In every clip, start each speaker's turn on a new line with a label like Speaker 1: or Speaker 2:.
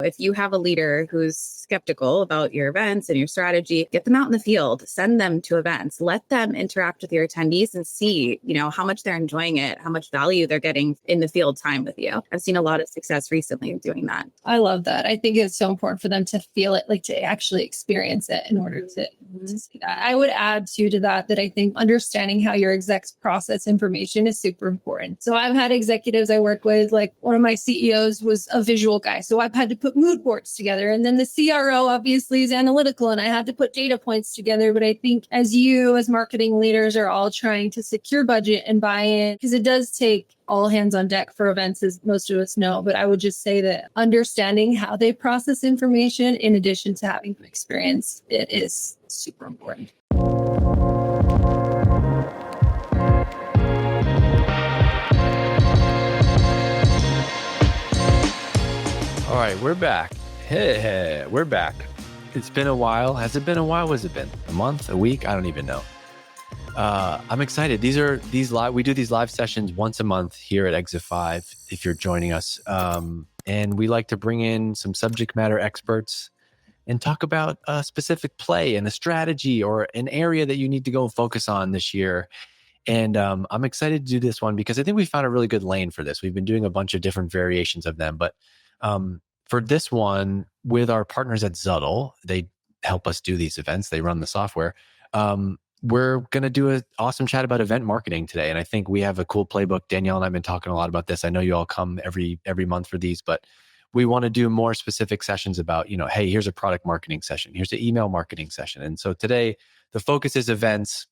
Speaker 1: If you have a leader who's skeptical about your events and your strategy, get them out in the field, send them to events, let them interact with your attendees and see, how much they're enjoying it, how much value they're getting in the field time with you. I've seen a lot of success recently doing that.
Speaker 2: I love that. I think it's so important for them to feel it, like to actually experience it in order to see that. I would add to that I think understanding how your execs process information is super important. So I've had executives I work with, like one of my CEOs was a visual guy. So I've had to put mood boards together. And then the CRO obviously is analytical and I had to put data points together. But I think as marketing leaders are all trying to secure budget and buy-in, because it does take all hands on deck for events, as most of us know. But I would just say that understanding how they process information in addition to having experience, it is super important.
Speaker 3: All right, we're back. Hey, we're back. It's been a while. Has it been a while? What has it been? A month? A week? I don't even know. I'm excited. We do these live sessions once a month here at Exit 5 if you're joining us. And we like to bring in some subject matter experts and talk about a specific play and a strategy or an area that you need to go focus on this year. And I'm excited to do this one because I think we found a really good lane for this. We've been doing a bunch of different variations of them, but for this one, with our partners at Zuddl, they help us do these events. They run the software. We're going to do an awesome chat about event marketing today. And I think we have a cool playbook. Danielle and I have been talking a lot about this. I know you all come every month for these, but we want to do more specific sessions about, hey, here's a product marketing session. Here's an email marketing session. And so today, the focus is events.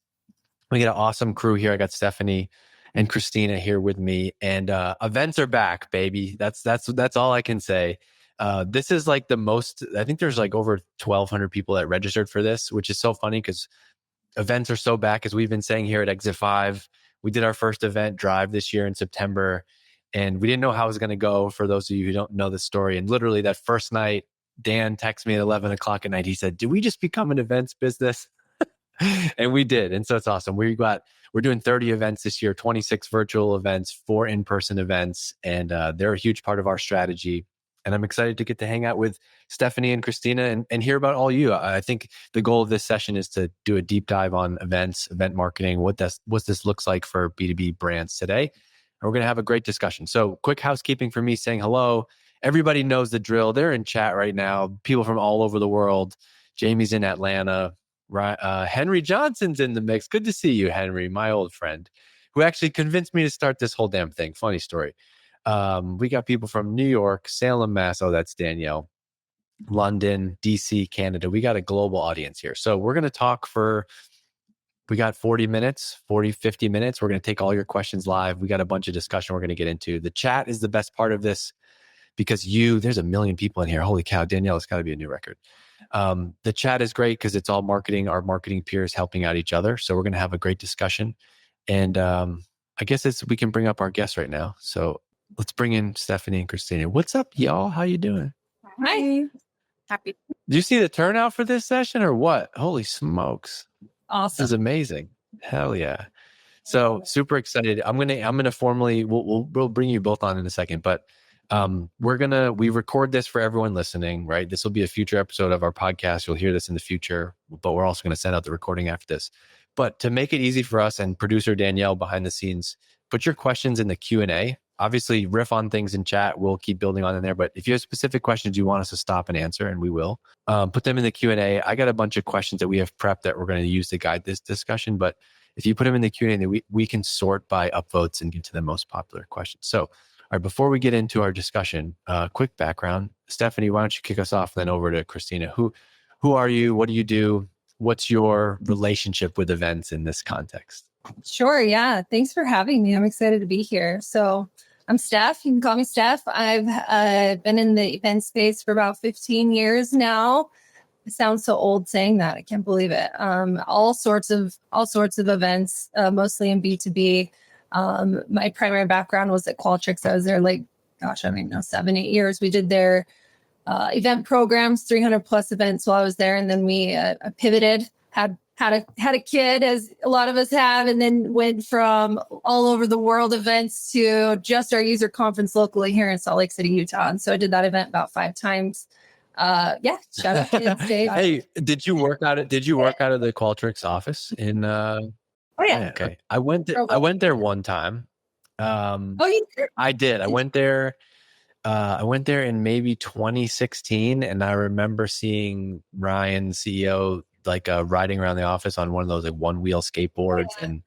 Speaker 3: We got an awesome crew here. I got Stephanie and Kristina here with me. And events are back, baby. That's all I can say. This is like the most, I think there's like over 1,200 people that registered for this, which is so funny because events are so back, as we've been saying here at Exit 5. We did our first event drive this year in September, and we didn't know how it was going to go, for those of you who don't know the story. And literally that first night, Dan texted me at 11 o'clock at night. He said, did we just become an events business? And we did. And so it's awesome. We're doing 30 events this year, 26 virtual events, 4 in-person events, and they're a huge part of our strategy. And I'm excited to get to hang out with Stephanie and Kristina and hear about all you. I think the goal of this session is to do a deep dive on events, event marketing, what this looks like for B2B brands today. And we're going to have a great discussion. So quick housekeeping for me saying hello. Everybody knows the drill. They're in chat right now. People from all over the world. Jamie's in Atlanta. Henry Johnson's in the mix. Good to see you, Henry, my old friend, who actually convinced me to start this whole damn thing. Funny story. We got people from New York, Salem, Mass. Oh, that's Danielle. London, DC, Canada. We got a global audience here. So we're going to talk we got 40 minutes, 50 minutes. We're going to take all your questions live. We got a bunch of discussion we're going to get into. The chat is the best part of this because there's 1 million people in here. Holy cow, Danielle, it's got to be a new record. The chat is great because it's all marketing, our marketing peers helping out each other. So we're going to have a great discussion. And I guess we can bring up our guests right now. So let's bring in Stephanie and Kristina. What's up, y'all? How you doing?
Speaker 1: Hi. Happy.
Speaker 3: Did you see the turnout for this session or what? Holy smokes.
Speaker 2: Awesome.
Speaker 3: This is amazing. Hell yeah. So super excited. I'm gonna formally, we'll bring you both on in a second, but we record this for everyone listening, right? This will be a future episode of our podcast. You'll hear this in the future, but we're also going to send out the recording after this. But to make it easy for us and producer Danielle behind the scenes, put your questions in the Q&A. Obviously, riff on things in chat. We'll keep building on in there. But if you have specific questions you want us to stop and answer, and we will, put them in the Q&A. I got a bunch of questions that we have prepped that we're going to use to guide this discussion. But if you put them in the Q&A, then we can sort by upvotes and get to the most popular questions. So, all right, before we get into our discussion, quick background. Stephanie, why don't you kick us off, then over to Kristina. Who are you? What do you do? What's your relationship with events in this context?
Speaker 2: Sure. Yeah. Thanks for having me. I'm excited to be here. So I'm Steph. You can call me Steph. I've been in the event space for about 15 years now. It sounds so old saying that. I can't believe it. All sorts of events, mostly in B2B. My primary background was at Qualtrics. I was there 7-8 years. We did their event programs, 300 plus events while I was there. And then we pivoted, had had a kid, as a lot of us have, and then went from all over the world events to just our user conference locally here in Salt Lake City, Utah. And so I did that event about 5 times. Shout out kids day.
Speaker 3: Hey, did you work out of the Qualtrics office in
Speaker 2: Oh yeah.
Speaker 3: okay. I went there one time.
Speaker 2: You did?
Speaker 3: I did. I went there in maybe 2016, and I remember seeing Ryan, CEO, like riding around the office on one of those like one-wheel skateboards, and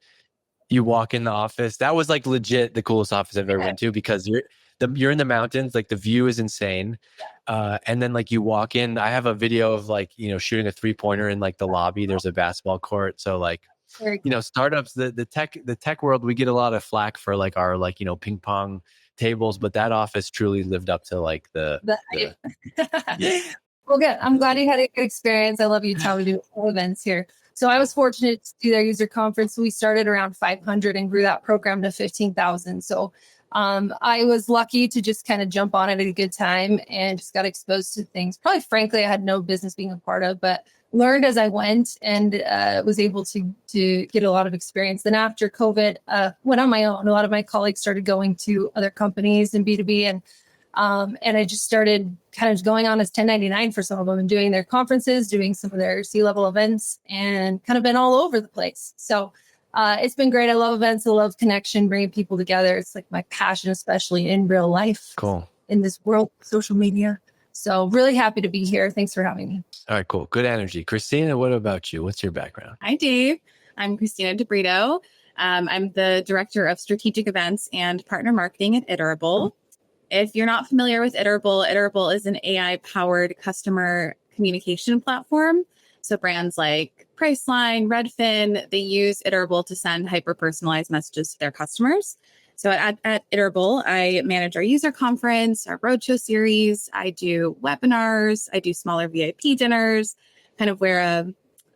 Speaker 3: you walk in the office. That was like legit the coolest office I've ever been to, because you're in the mountains, like the view is insane. And then like you walk in, I have a video of like, shooting a 3-pointer in like the lobby. There's a basketball court. So like, startups, the tech world, we get a lot of flack for like our like, ping pong tables, but that office truly lived up to like the yeah.
Speaker 2: Well, good. I'm glad you had a good experience. I love Utah. We do all events here. So I was fortunate to do their user conference. We started around 500 and grew that program to 15,000. So I was lucky to just kind of jump on it at a good time and just got exposed to things. Probably, frankly, I had no business being a part of, but learned as I went and was able to get a lot of experience. Then after COVID, went on my own. A lot of my colleagues started going to other companies in B2B, and I just started kind of going on as 1099 for some of them and doing their conferences, doing some of their C-level events, and kind of been all over the place. So it's been great. I love events. I love connection, bringing people together. It's like my passion, especially in real life.
Speaker 3: Cool.
Speaker 2: In this world of social media. So really happy to be here. Thanks for having me.
Speaker 3: All right, cool. Good energy. Kristina, what about you? What's your background?
Speaker 1: Hi, Dave. I'm Kristina DeBrito. I'm the Director of Strategic Events and Partner Marketing at Iterable. If you're not familiar with Iterable is an AI-powered customer communication platform. So brands like Priceline, Redfin, they use Iterable to send hyper-personalized messages to their customers. So at Iterable, I manage our user conference, our roadshow series. I do webinars. I do smaller VIP dinners, kind of wear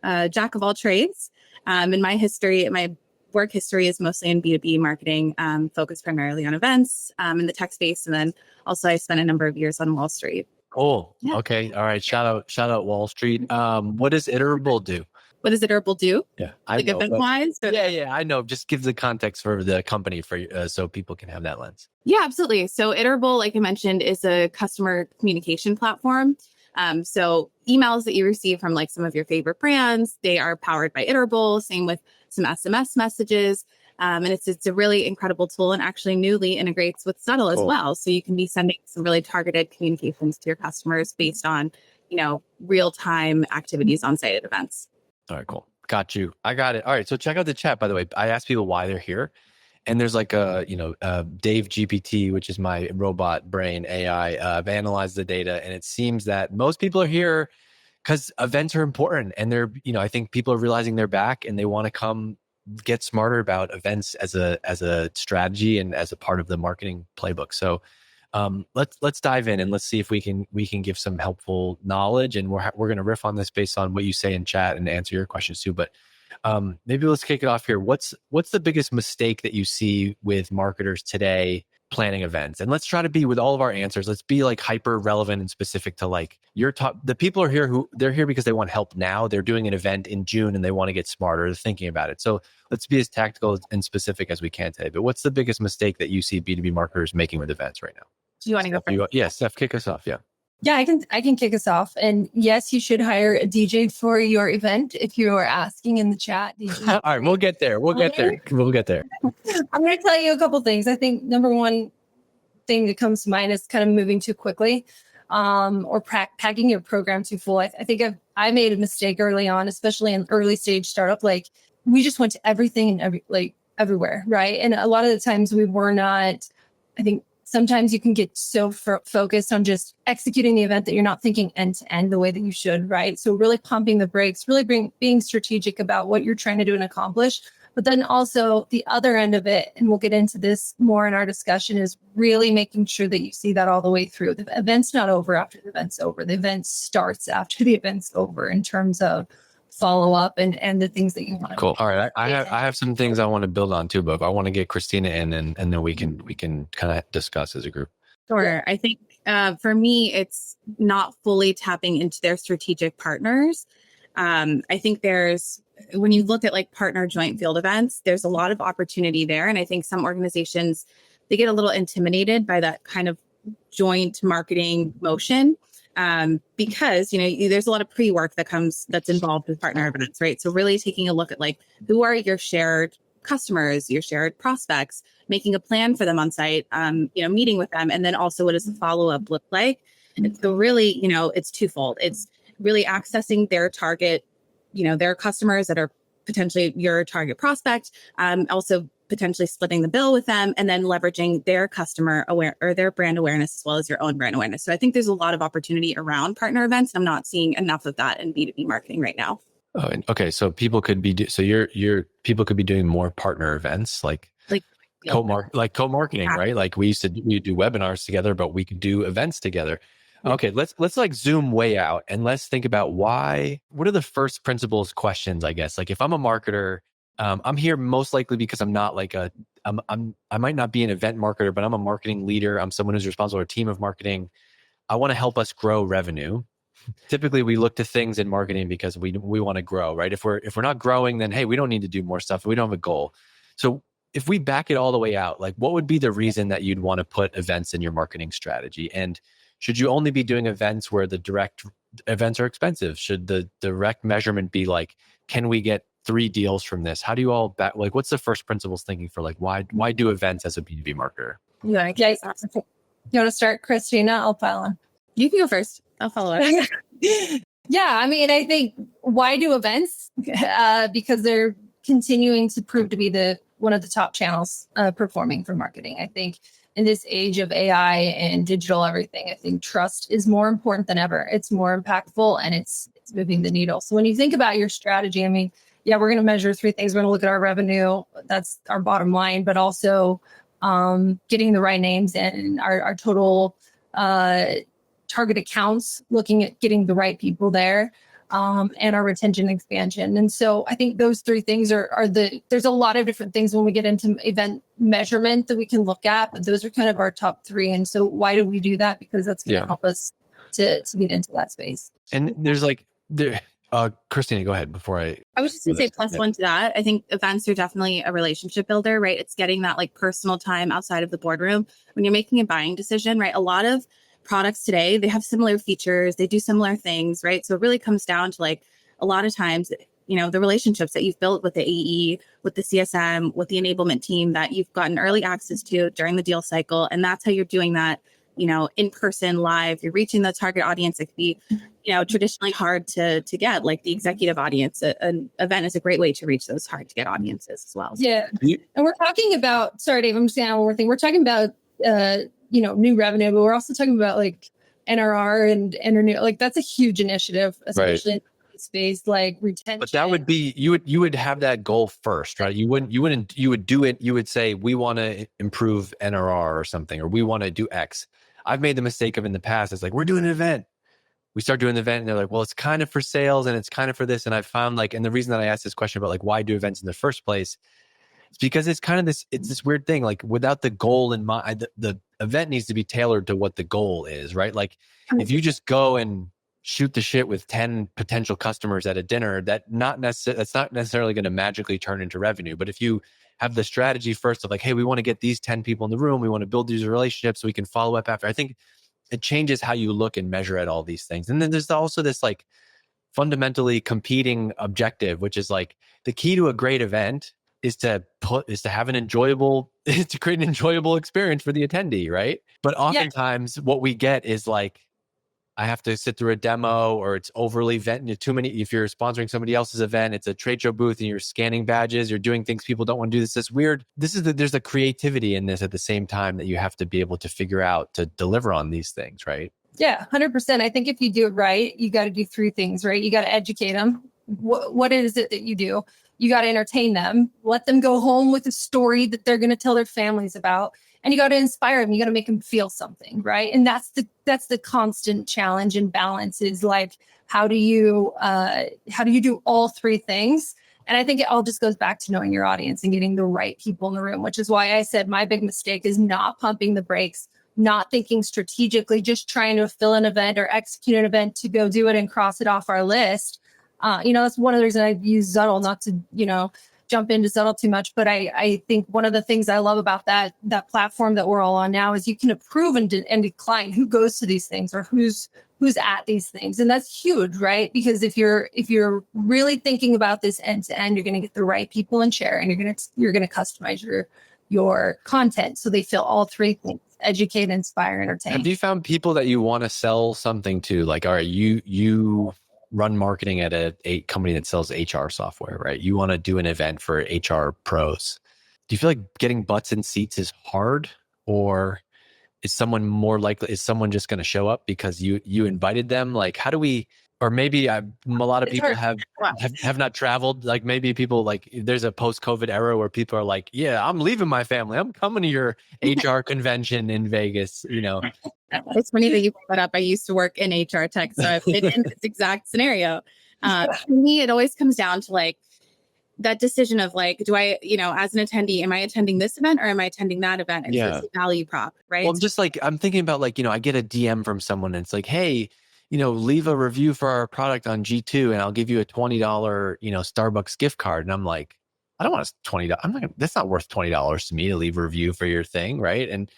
Speaker 1: a jack of all trades. In my work history is mostly in B2B marketing, focused primarily on events in the tech space. And then also I spent a number of years on Wall Street.
Speaker 3: Cool. Yeah. Okay. All right. Shout out Wall Street. What does Iterable do?
Speaker 1: What does Iterable do?
Speaker 3: Yeah,
Speaker 1: like event-wise?
Speaker 3: Yeah, I know. Just give the context for the company so people can have that lens.
Speaker 1: Yeah, absolutely. So Iterable, like I mentioned, is a customer communication platform. So emails that you receive from like some of your favorite brands, they are powered by Iterable. Same with some SMS messages. And it's a really incredible tool, and actually newly integrates with Zuddl as well. So you can be sending some really targeted communications to your customers based on, real-time activities on site at events.
Speaker 3: All right, cool. Got you. I got it. All right. So check out the chat, by the way. I asked people why they're here. And there's like Dave GPT, which is my robot brain AI. I've analyzed the data, and it seems that most people are here because events are important. And they're, I think people are realizing they're back and they want to come get smarter about events as a strategy and as a part of the marketing playbook. So let's dive in and let's see if we can give some helpful knowledge, and we're going to riff on this based on what you say in chat and answer your questions too. But maybe let's kick it off here. What's the biggest mistake that you see with marketers today planning events? And let's try to be, with all of our answers, let's be like hyper relevant and specific to like your top. The people are here they're here because they want help now. They're doing an event in June and they want to get smarter. They're thinking about it. So let's be as tactical and specific as we can today. But what's the biggest mistake that you see B2B marketers making with events right now?
Speaker 1: Do you want to go first?
Speaker 3: Yeah, Steph, kick us off. Yeah.
Speaker 2: Yeah, I can kick us off. And yes, you should hire a DJ for your event if you are asking in the chat.
Speaker 3: All right, we'll get there. We'll get there.
Speaker 2: I'm going to tell you a couple things. I think number one thing that comes to mind is kind of moving too quickly, or packing your program too full. I think I made a mistake early on, especially in early stage startup. Like we just went to everything and everywhere, right? And a lot of the times we were not. I think sometimes you can get so focused on just executing the event that you're not thinking end to end the way that you should, right? So really pumping the brakes, really being strategic about what you're trying to do and accomplish. But then also the other end of it, and we'll get into this more in our discussion, is really making sure that you see that all the way through. The event's not over after the event's over. The event starts after the event's over in terms of follow up and the things that you want to
Speaker 3: cool. All right. I have some things I want to build on too, but I want to get Kristina in and then we can kind of discuss as a group.
Speaker 1: Sure. I think for me, it's not fully tapping into their strategic partners. I think there's when you look at like partner joint field events, there's a lot of opportunity there. And I think some organizations, they get a little intimidated by that kind of joint marketing motion. Because, there's a lot of pre-work that's involved with partner events, right? So really taking a look at like, who are your shared customers, your shared prospects, making a plan for them on site, meeting with them. And then also what does the follow-up look like? And so really, it's twofold. It's really accessing their target, their customers that are potentially your target prospect, also potentially splitting the bill with them, and then leveraging their customer aware or their brand awareness as well as your own brand awareness. So I think there's a lot of opportunity around partner events. I'm not seeing enough of that in B2B marketing right now.
Speaker 3: Oh, okay. So people could be people could be doing more partner events like co-marketing, right? Like we do webinars together, but we could do events together. Okay, let's like zoom way out and let's think about what are the first principles questions, I guess? Like if I'm a marketer, I'm here most likely because I'm not like I might not be an event marketer, but I'm a marketing leader. I'm someone who's responsible for a team of marketing. I want to help us grow revenue. Typically we look to things in marketing because we want to grow, right? If we're not growing, then hey, we don't need to do more stuff. We don't have a goal. So if we back it all the way out, like what would be the reason that you'd want to put events in your marketing strategy? And should you only be doing events where the direct events are expensive? Should the direct measurement be like, can we get 3 deals from this? How do you all what's the first principles thinking for like, why do events as a B2B marketer?
Speaker 2: Yeah. You want to start, Kristina? I'll pile on.
Speaker 1: You can go first. I'll follow up.
Speaker 2: Yeah. I mean, I think why do events? Because they're continuing to prove to be one of the top channels performing for marketing. I think in this age of AI and digital everything, I think trust is more important than ever. It's more impactful and it's moving the needle. So when you think about your strategy, I mean, yeah, we're going to measure 3 things. We're going to look at our revenue. That's our bottom line, but also getting the right names in our total target accounts, looking at getting the right people there. And our retention expansion. And so I think those 3 things there's a lot of different things when we get into event measurement that we can look at, but those are kind of our top 3. And so why do we do that? Because that's going to help us to get into that space.
Speaker 3: And there's Kristina, go ahead before I
Speaker 1: was just going to say plus one to that. I think events are definitely a relationship builder, right? It's getting that like personal time outside of the boardroom when you're making a buying decision, right? A lot of products today, they have similar features, they do similar things, right? So it really comes down to like a lot of times, the relationships that you've built with the AE, with the CSM, with the enablement team that you've gotten early access to during the deal cycle. And that's how you're doing that, in person, live. You're reaching the target audience that could be, traditionally hard to get, like the executive audience. An event is a great way to reach those hard to get audiences as well.
Speaker 2: Yeah. And we're talking about, sorry, Dave, I'm just going to add one more thing. We're talking about, new revenue, but we're also talking about like NRR and renew. Like that's a huge initiative, especially in space like retention.
Speaker 3: But that would be you would have that goal first, right? You would do it. You would say we want to improve NRR or something, or we want to do X. I've made the mistake of in the past. It's like we're doing an event. We start doing the event, and they're like, well, it's kind of for sales and it's kind of for this. And I found and the reason that I asked this question about like why do events in the first place. It's because it's kind of this weird thing, like without the goal in mind, the event needs to be tailored to what the goal is, right? Like if you just go and shoot the shit with 10 potential customers at a dinner, that's not necessarily going to magically turn into revenue. But if you have the strategy first of like, hey, we want to get these 10 people in the room, we want to build these relationships so we can follow up after, I think it changes how you look and measure at all these things. And then there's also this like fundamentally competing objective, which is like the key to a great event is to have to create an enjoyable experience for the attendee, right? But oftentimes what we get is like, I have to sit through a demo, or it's overly too many. If you're sponsoring somebody else's event, it's a trade show booth and you're scanning badges, you're doing things people don't want to do. This is weird. There's a creativity in this at the same time that you have to be able to figure out to deliver on these things, right?
Speaker 2: Yeah, 100%. I think if you do it right, you got to do 3 things, right? You got to educate them. What is it that you do? You got to entertain them, let them go home with a story that they're going to tell their families about. And you got to inspire them. You got to make them feel something, right? And that's the constant challenge and balance is like, how do you do all 3 things? And I think it all just goes back to knowing your audience and getting the right people in the room, which is why I said my big mistake is not pumping the brakes, not thinking strategically, just trying to fill an event or execute an event to go do it and cross it off our list. That's one of the reasons I use Zuddl, not to, jump into Zuddl too much. But I think one of the things I love about that platform that we're all on now is you can approve and decline who goes to these things or who's at these things. And that's huge, right? Because if you're really thinking about this end to end, you're going to get the right people in share, and you're going to customize your content so they feel all three things: educate, inspire, entertain.
Speaker 3: Have you found people that you want to sell something to? Like, all right, you run marketing at a company that sells HR software, right? You want to do an event for HR pros. Do you feel like getting butts in seats is hard, or is someone just going to show up because you invited them? Like, how do we? Or maybe a lot of people have not traveled. Like, maybe people, like, there's a post-COVID era where people are like, yeah, I'm leaving my family, I'm coming to your HR convention in Vegas.
Speaker 1: It's funny that you brought that up. I used to work in HR tech, so I've been in this exact scenario. For me, it always comes down to like that decision of like, do I, as an attendee, am I attending this event or am I attending that event? It's a value prop, right?
Speaker 3: Well, just like, I'm thinking about like, I get a DM from someone and it's like, hey, leave a review for our product on G2 and I'll give you a $20, Starbucks gift card. And I'm like, I don't want $20. That's not worth $20 to me to leave a review for your thing. Right. And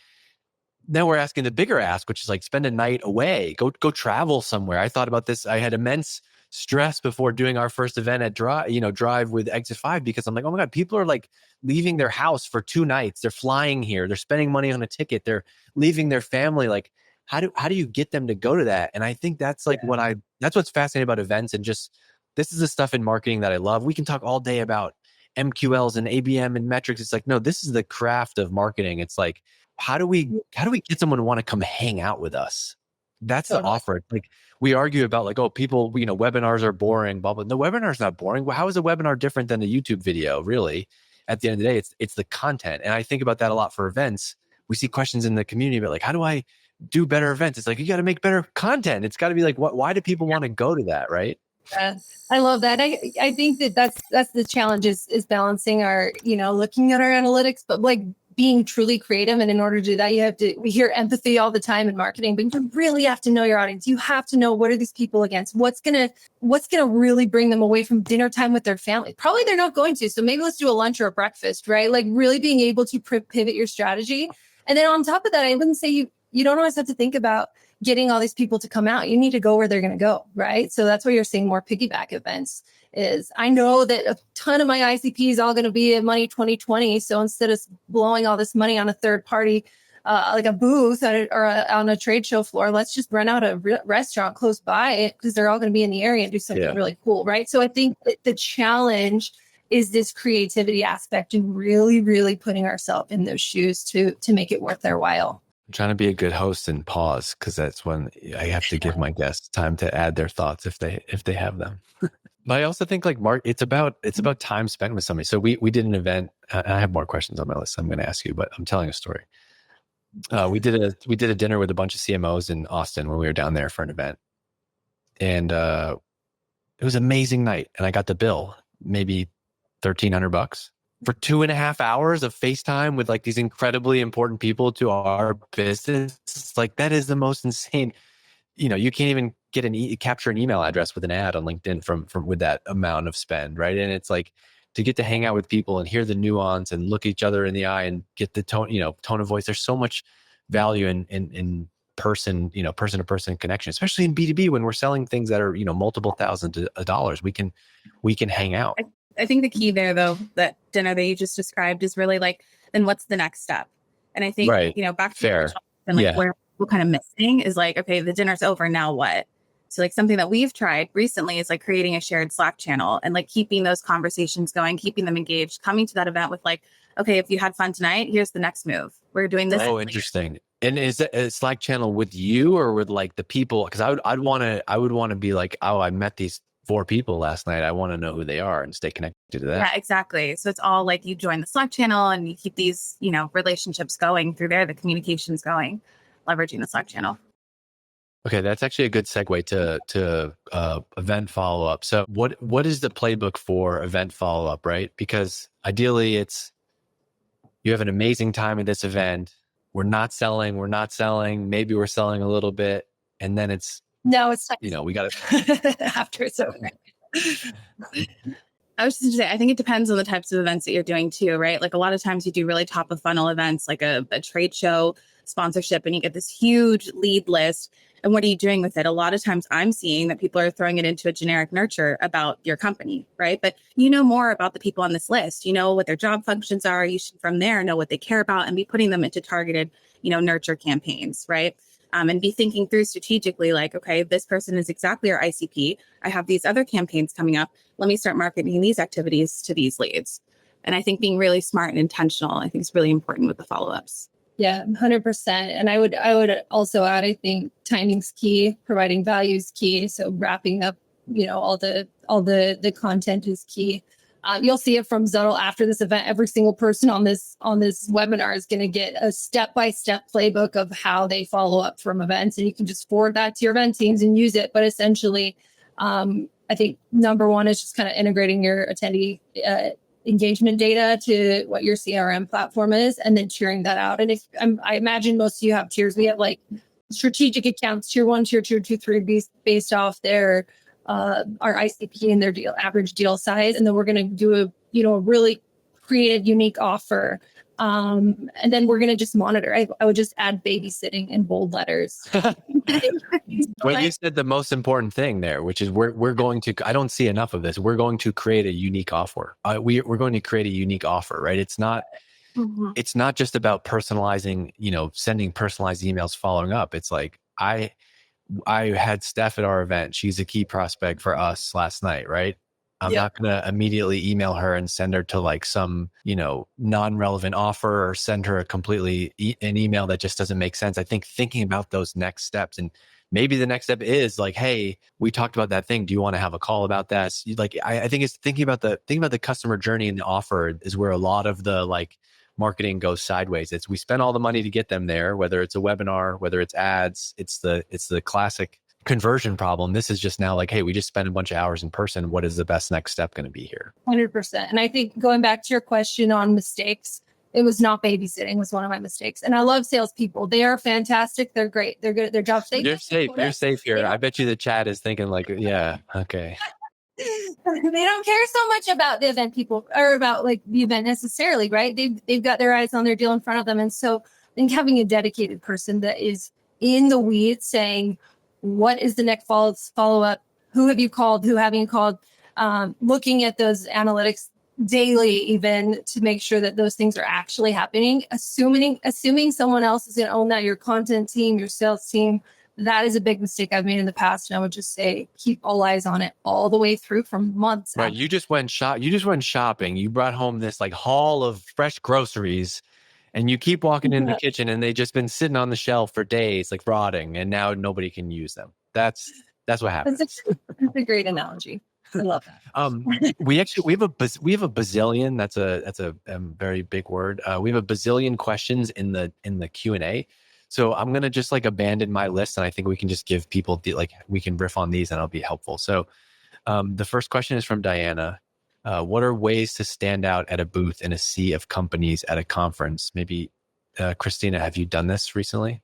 Speaker 3: then we're asking the bigger ask, which is like, spend a night away, go travel somewhere. I thought about this. I had immense stress before doing our first event at Drive with Exit 5, because I'm like, oh my God, people are like leaving their house for 2 nights. They're flying here. They're spending money on a ticket. They're leaving their family. Like, how do you get them to go to that? And I think that's like that's what's fascinating about events. And just, this is the stuff in marketing that I love. We can talk all day about MQLs and ABM and metrics. It's like, no, this is the craft of marketing. It's like, how do we get someone to want to come hang out with us? That's the offer. Like, we argue about like, oh, people, webinars are boring, blah, blah. No, webinar's not boring. Well, how is a webinar different than a YouTube video? Really, at the end of the day, it's the content. And I think about that a lot for events. We see questions in the community about like, how do I do better events? It's like, you got to make better content. It's got to be like, why do people want to go to that? Right.
Speaker 2: I love that. I think that's the challenge is balancing our, looking at our analytics, but like being truly creative. And in order to do that, we hear empathy all the time in marketing, but you really have to know your audience. You have to know, what are these people against? What's going to really bring them away from dinner time with their family? Probably they're not going to. So maybe let's do a lunch or a breakfast, right? Like really being able to pivot your strategy. And then on top of that, I wouldn't say you don't always have to think about getting all these people to come out. You need to go where they're going to go, right? So that's why you're seeing more piggyback events. I know that a ton of my ICP is all going to be at Money 2020. So instead of blowing all this money on a third party, like a booth on a trade show floor, let's just rent out a restaurant close by, because they're all going to be in the area and do something really cool, right? So I think that the challenge is this creativity aspect and really, really putting ourselves in those shoes to make it worth their while.
Speaker 3: I'm trying to be a good host and pause, because that's when I have to give my guests time to add their thoughts if they have them. But I also think like it's about time spent with somebody. So we did an event. I have more questions on my list I'm going to ask you, but I'm telling a story. We did a dinner with a bunch of CMOs in Austin when we were down there for an event, and it was an amazing night. And I got the bill, maybe $1,300 for 2.5 hours of FaceTime with like these incredibly important people to our business. It's like, that is the most insane. You can't even get capture an email address with an ad on LinkedIn from with that amount of spend, right? And it's like, to get to hang out with people and hear the nuance and look each other in the eye and get the tone of voice. There's so much value in person, person to person connection, especially in B2B when we're selling things that are, multiple thousands of dollars. We can hang out.
Speaker 1: I think the key there, though, that dinner that you just described is really like, then what's the next step? And I think, back to
Speaker 3: fair.
Speaker 1: And like where we're kind of missing is like, okay, the dinner's over, now what? So like something that we've tried recently is like creating a shared Slack channel and like keeping those conversations going, keeping them engaged, coming to that event with like, okay, if you had fun tonight, here's the next move. We're doing this.
Speaker 3: Oh, interesting. And is that a Slack channel with you or with like the people? Because I would want to be like, oh, I met these 4 people last night. I want to know who they are and stay connected to that.
Speaker 1: Yeah, exactly. So it's all like you join the Slack channel and you keep these, relationships going through there, the communications going, leveraging the Slack channel.
Speaker 3: Okay, that's actually a good segue to event follow-up. So what is the playbook for event follow-up, right? Because ideally it's, you have an amazing time at this event. We're not selling, maybe we're selling a little bit. And then it's,
Speaker 2: no, it's
Speaker 3: we got to
Speaker 2: after it's over.
Speaker 1: I was just going to say, I think it depends on the types of events that you're doing too, right? Like a lot of times you do really top of funnel events, like a trade show sponsorship, and you get this huge lead list. And what are you doing with it? A lot of times I'm seeing that people are throwing it into a generic nurture about your company, right? But you know more about the people on this list. You know what their job functions are. You should from there know what they care about and be putting them into targeted, nurture campaigns, right? And be thinking through strategically, like, okay, this person is exactly our ICP. I have these other campaigns coming up. Let me start marketing these activities to these leads. And I think being really smart and intentional, I think is really important with the follow-ups.
Speaker 2: Yeah, 100%. And I would also add, I think timing's key, providing value is key. So wrapping up, all the content is key. You'll see it from Zuddl after this event. Every single person on this webinar is going to get a step-by-step playbook of how they follow up from events, and you can just forward that to your event teams and use it. But essentially, I think number one is just kind of integrating your attendee engagement data to what your CRM platform is, and then cheering that out. And I imagine most of you have tiers. We have like strategic accounts, tier 1, tier 2, tier 3, based off their our ICP and their average deal size. And then we're going to do a really creative, unique offer. And then we're going to just monitor. I would just add babysitting in bold letters.
Speaker 3: Well, you said the most important thing there, which is we're going to, I don't see enough of this. We're going to create a unique offer. We're going to create a unique offer, right? It's not just about personalizing, sending personalized emails, following up. It's like, I had Steph at our event. She's a key prospect for us last night, right? I'm not going to immediately email her and send her to like some, non-relevant offer, or send her an email that just doesn't make sense. I think thinking about those next steps, and maybe the next step is like, hey, we talked about that thing. Do you want to have a call about that? Like, I think it's thinking about the customer journey and the offer is where a lot of the like marketing goes sideways. We spend all the money to get them there, whether it's a webinar, whether it's ads, it's the classic conversion problem. This is just now like, hey, we just spent a bunch of hours in person. What is the best next step going to be here?
Speaker 2: 100%. And I think going back to your question on mistakes, it was not babysitting was one of my mistakes. And I love salespeople. They are fantastic. They're great. They're good at their job.
Speaker 3: You're safe. You're safe here. I bet you the chat is thinking like, yeah, okay.
Speaker 2: They don't care so much about the event people or about like the event necessarily, right? They've got their eyes on their deal in front of them. And so I think having a dedicated person that is in the weeds saying, what is the next follow up? Who have you called? Who haven't you called? Looking at those analytics daily, even to make sure that those things are actually happening. Assuming someone else is going to own that, your content team, your sales team. That is a big mistake I've made in the past. And I would just say, keep all eyes on it all the way through from months.
Speaker 3: Right. You just went shopping. You brought home this like haul of fresh groceries, and you keep walking in the kitchen and they've just been sitting on the shelf for days, like rotting, and now nobody can use them. That's what happens.
Speaker 2: That's a great analogy. I love that.
Speaker 3: We have a bazillion. That's a very big word. We have a bazillion questions in the Q&A. So I'm going to just like abandon my list, and I think we can just give people we can riff on these and it'll be helpful. So the first question is from Diana. What are ways to stand out at a booth in a sea of companies at a conference? Maybe Kristina, have you done this recently?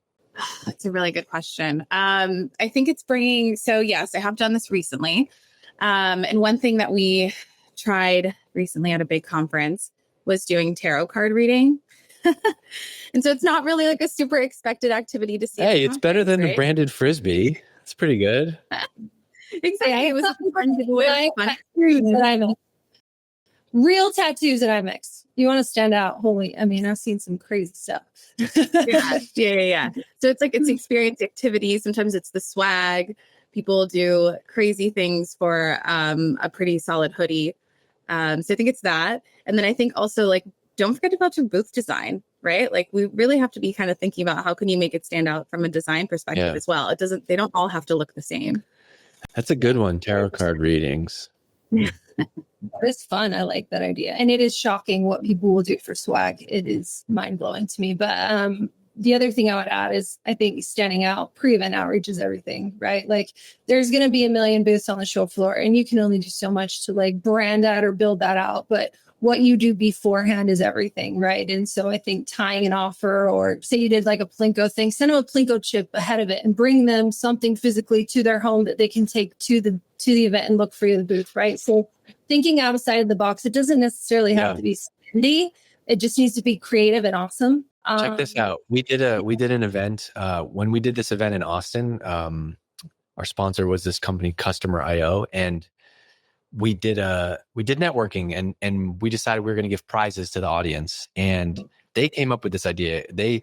Speaker 1: That's a really good question. I think it's so yes, I have done this recently. And one thing that we tried recently at a big conference was doing tarot card reading. And so it's not really like a super expected activity to see.
Speaker 3: Hey, it's better than the branded Frisbee. It's pretty good.
Speaker 1: Exactly. It was fun.
Speaker 2: Real tattoos at IMEX. You want to stand out. I've seen some crazy stuff.
Speaker 1: Yeah. So it's experience activities. Sometimes it's the swag. People do crazy things for a pretty solid hoodie. So I think it's that. And then I think also like, don't forget about your booth design, right? Like we really have to be kind of thinking about how can you make it stand out from a design perspective as well. They don't all have to look the same.
Speaker 3: That's a good one. Tarot card readings.
Speaker 2: It's fun. I like that idea. And it is shocking what people will do for swag. It is mind blowing to me. But the other thing I would add is I think standing out, pre-event outreach is everything, right? Like there's going to be a million booths on the show floor and you can only do so much to like brand that or build that out. But what you do beforehand is everything, right? And so I think tying an offer, or say you did like a Plinko thing, send them a Plinko chip ahead of it and bring them something physically to their home that they can take to the event and look for you in the booth, right? So thinking outside of the box, it doesn't necessarily have to be spendy. It just needs to be creative and awesome.
Speaker 3: Check this out. We did an event when we did this event in Austin. Our sponsor was this company, Customer IO, and we did networking, and we decided we were going to give prizes to the audience. And they came up with this idea. They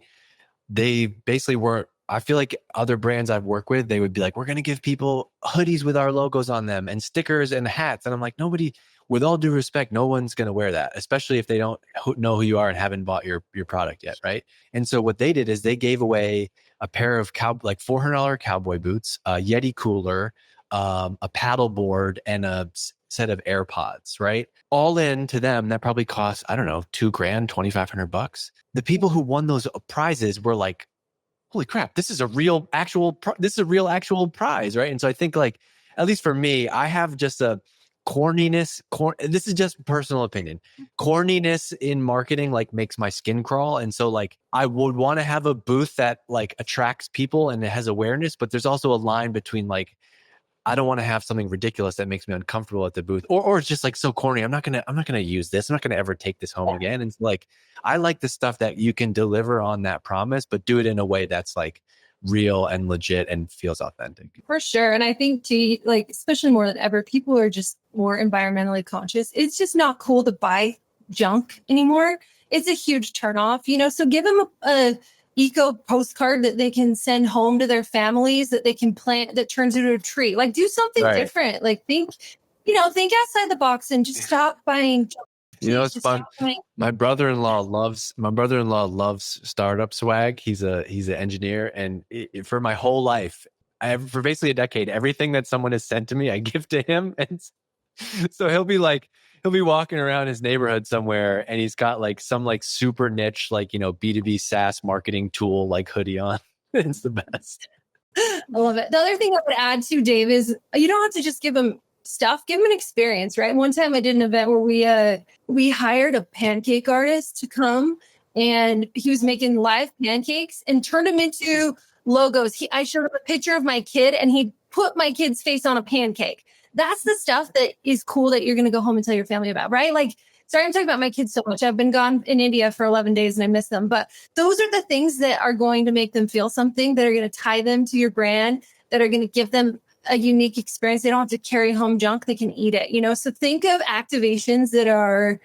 Speaker 3: basically weren't. I feel like other brands I've worked with, they would be like, we're going to give people hoodies with our logos on them and stickers and hats. And I'm like, nobody, with all due respect, no one's going to wear that, especially if they don't know who you are and haven't bought your product yet, right? And so what they did is they gave away a pair of $400 cowboy boots, a Yeti cooler, a paddle board, and a set of AirPods, right? All in to them, that probably cost, I don't know, $2,000, $2,500. The people who won those prizes were like, holy crap, this is a real actual prize, right? And so I think, like, at least for me, I have just a corniness. This is just personal opinion. Corniness in marketing like makes my skin crawl, and so like I would want to have a booth that like attracts people and it has awareness, but there's also a line between like, I don't want to have something ridiculous that makes me uncomfortable at the booth, or it's just like so corny. I'm not gonna use this. I'm not gonna ever take this home again. And like, I like the stuff that you can deliver on that promise, but do it in a way that's like real and legit and feels authentic.
Speaker 2: For sure. And I think too, like, especially more than ever, people are just more environmentally conscious. It's just not cool to buy junk anymore. It's a huge turnoff, so give them a eco postcard that they can send home to their families, that they can plant, that turns into a tree. Like, do something different. Like, think outside the box and just stop buying junk.
Speaker 3: It's fun. My brother-in-law loves startup swag. He's an engineer, and for my whole life, for basically a decade, everything that someone has sent to me, I give to him. And so he'll be walking around his neighborhood somewhere, and he's got like some like super niche, like, B2B SaaS marketing tool, like hoodie on. It's the best.
Speaker 2: I love it. The other thing I would add to Dave is you don't have to just give them stuff, give them an experience, right? One time I did an event where we hired a pancake artist to come, and he was making live pancakes and turned them into logos. I showed him a picture of my kid, and he put my kid's face on a pancake. That's the stuff that is cool that you're going to go home and tell your family about, right? Like, sorry, I'm talking about my kids so much. I've been gone in India for 11 days and I miss them. But those are the things that are going to make them feel something, that are going to tie them to your brand, that are going to give them a unique experience. They don't have to carry home junk. They can eat it, So think of activations that are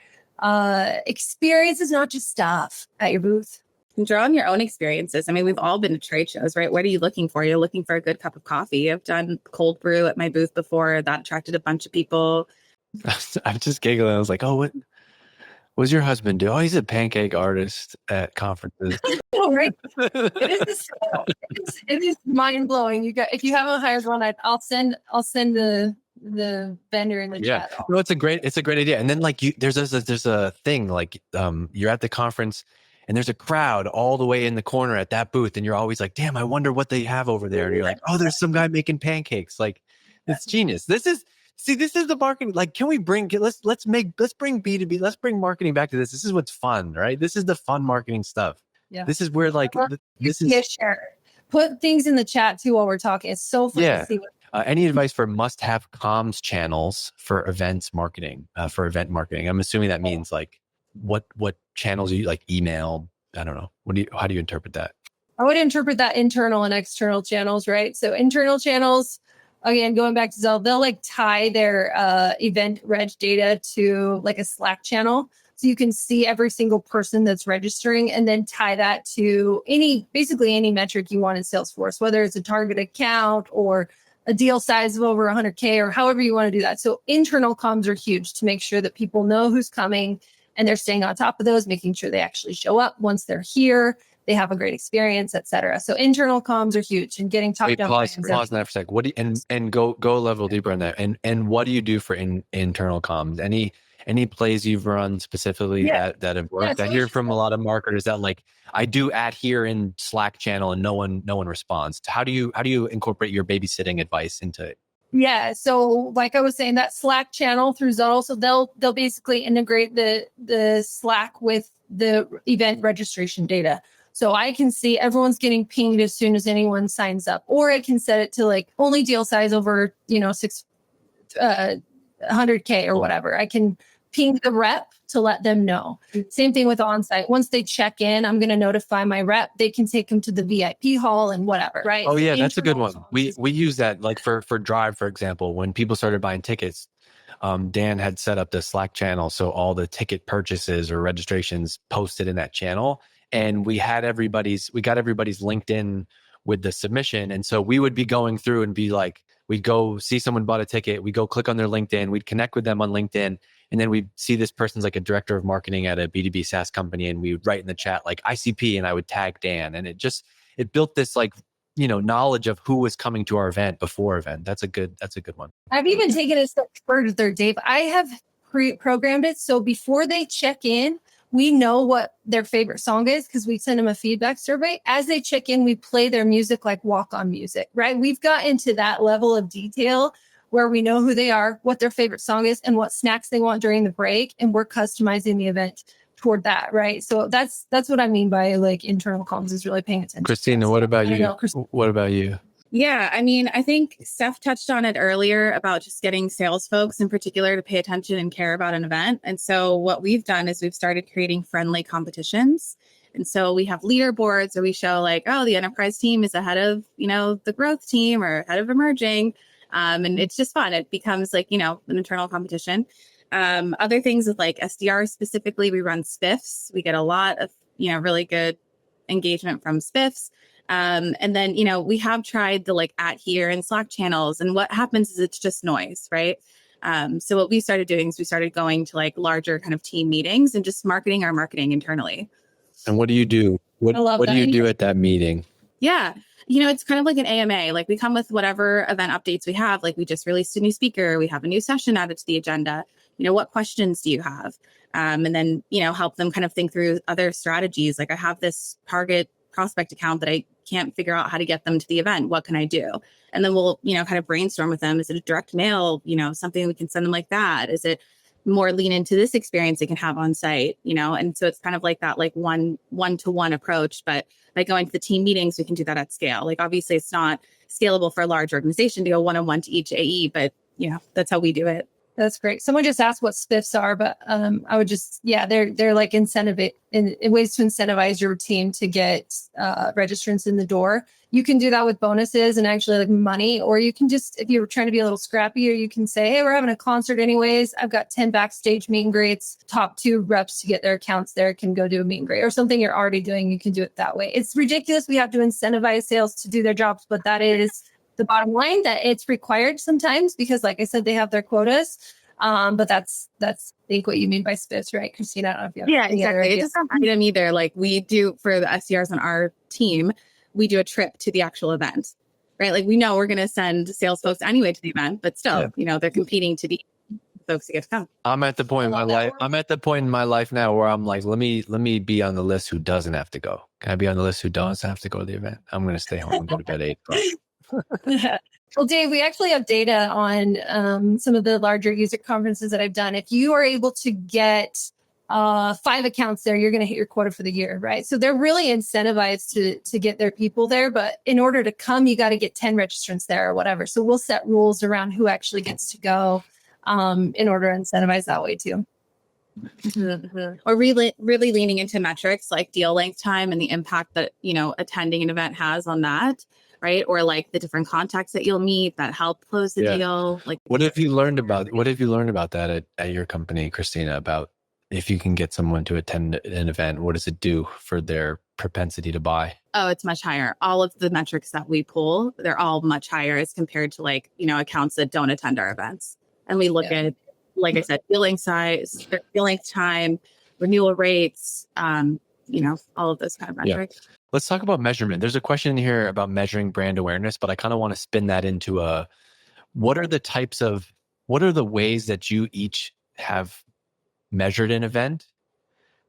Speaker 2: experiences, not just stuff at your booth.
Speaker 1: And draw on your own experiences. I mean, we've all been to trade shows, right? What are you looking for? You're looking for a good cup of coffee. I've done cold brew at my booth before. That attracted a bunch of people.
Speaker 3: I'm just giggling. I was like, oh, what does your husband do? Oh, he's a pancake artist at conferences.
Speaker 2: Oh, right. It is mind blowing. If you haven't hired one, I'll send the vendor in the chat.
Speaker 3: No, it's a great idea. And then like there's a thing like you're at the conference and there's a crowd all the way in the corner at that booth, and you're always like, damn, I wonder what they have over there. And you're like, oh, there's some guy making pancakes. Like, it's genius. This is the marketing. Like, can we let's bring B2B, let's bring marketing back to this. This is what's fun, right? This is the fun marketing stuff. Yeah. This is where like this is.
Speaker 2: Share. Put things in the chat too while we're talking. It's so fun to see.
Speaker 3: Any advice for must-have comms channels for events marketing? For event marketing, I'm assuming that means like what channels you like, email. I don't know. How do you interpret that?
Speaker 2: I would interpret that internal and external channels, right? So internal channels, again, going back to Zuddl, they'll like tie their event reg data to like a Slack channel. So you can see every single person that's registering, and then tie that to basically any metric you want in Salesforce, whether it's a target account or a deal size of over 100K or however you want to do that. So internal comms are huge to make sure that people know who's coming and they're staying on top of those, making sure they actually show up once they're here, they have a great experience, et cetera. So internal comms are huge, and getting top down.
Speaker 3: Pause on that for a sec. What do you, and go a level deeper on that. And what do you do for internal comms? Any plays you've run specifically that have worked? I hear from a lot of marketers that like, I do at here in Slack channel and no one responds. How do you incorporate your babysitting advice into it?
Speaker 2: Yeah. So like I was saying, that Slack channel through Zuddl. So they'll basically integrate the Slack with the event registration data. So I can see everyone's getting pinged as soon as anyone signs up, or I can set it to like only deal size over, 100K or whatever. I can ping the rep to let them know. Same thing with onsite. Once they check in, I'm going to notify my rep. They can take them to the VIP hall and whatever. Right.
Speaker 3: Oh
Speaker 2: So
Speaker 3: yeah, that's a good one. We use that like for Drive, for example, when people started buying tickets. Dan had set up the Slack channel, so all the ticket purchases or registrations posted in that channel, and we got everybody's LinkedIn with the submission, and so we would be going through and be like, we'd go see someone bought a ticket, we'd go click on their LinkedIn, we'd connect with them on LinkedIn, and then we'd see this person's like a director of marketing at a B2B SaaS company, and we would write in the chat like ICP, and I would tag Dan, and it built this like knowledge of who was coming to our event before event. That's a good one.
Speaker 2: I've even taken it a step further, Dave. I have pre-programmed it so before they check in, we know what their favorite song is because we send them a feedback survey. As they check in, we play their music like walk-on music, right? We've got into that level of detail where we know who they are, what their favorite song is, and what snacks they want during the break, and we're customizing the event toward that, right? So that's what I mean by like internal comms is really paying attention.
Speaker 3: Kristina, what about you? What about you?
Speaker 1: Yeah, I mean, I think Steph touched on it earlier about just getting sales folks in particular to pay attention and care about an event. And so what we've done is we've started creating friendly competitions. And so we have leaderboards where we show like, oh, the enterprise team is ahead of, the growth team or ahead of emerging. And it's just fun. It becomes like, an internal competition. Other things with like SDRs specifically, we run spiffs. We get a lot of, really good engagement from spiffs. And then, we have tried the like @here and Slack channels. And what happens is it's just noise, right? So what we started doing is we started going to like larger kind of team meetings and just marketing our marketing internally.
Speaker 3: And what do you do? What do you do at that meeting?
Speaker 1: Yeah. It's kind of like an AMA. Like we come with whatever event updates we have. Like we just released a new speaker. We have a new session added to the agenda. What questions do you have? And then, help them kind of think through other strategies. Like I have this target prospect account that I can't figure out how to get them to the event. What can I do? And then we'll, kind of brainstorm with them. Is it a direct mail? Something we can send them like that? Is it more lean into this experience they can have on site? And so it's kind of like that, like one-to-one approach. But by going to the team meetings, we can do that at scale. Like obviously it's not scalable for a large organization to go one-on-one to each AE, but that's how we do it.
Speaker 2: That's great. Someone just asked what spiffs are, but I would just, they're like ways to incentivize your team to get registrants in the door. You can do that with bonuses and actually like money, or you can just, if you're trying to be a little scrappy, or you can say, hey, we're having a concert anyways. I've got 10 backstage meet and greets. Top 2 reps to get their accounts there can go do a meet and greet, or something you're already doing. You can do it that way. It's ridiculous. We have to incentivize sales to do their jobs, but that is the bottom line, that it's required sometimes because, like I said, they have their quotas. But that's I think what you mean by spiffs, right, Kristina? I don't know if you have
Speaker 1: exactly. It's just not item either. Like we do for the SDRs on our team, we do a trip to the actual event, right? Like we know we're going to send sales folks anyway to the event, but still, they're competing to the folks who get to come.
Speaker 3: I'm at the point in my life. I'm at the point in my life now where I'm like, let me be on the list who doesn't have to go. Can I be on the list who doesn't have to go to the event? I'm going to stay home and go to bed at 8:00.
Speaker 2: Well, Dave, we actually have data on some of the larger user conferences that I've done. If you are able to get 5 accounts there, you're going to hit your quota for the year, right? So they're really incentivized to get their people there. But in order to come, you got to get 10 registrants there or whatever. So we'll set rules around who actually gets to go in order to incentivize that way too.
Speaker 1: Mm-hmm. Or really leaning into metrics like deal length time and the impact that, attending an event has on that. Right. Or like the different contacts that you'll meet that help close the deal. Like,
Speaker 3: what have you learned about that at your company, Kristina, about if you can get someone to attend an event, what does it do for their propensity to buy?
Speaker 1: Oh, it's much higher. All of the metrics that we pull, they're all much higher as compared to like, accounts that don't attend our events. And we look at, like I said, billing size, billing time, renewal rates, all of those kind of metrics.
Speaker 3: Yeah. Let's talk about measurement. There's a question here about measuring brand awareness, but I kind of want to spin that into what are the ways that you each have measured an event?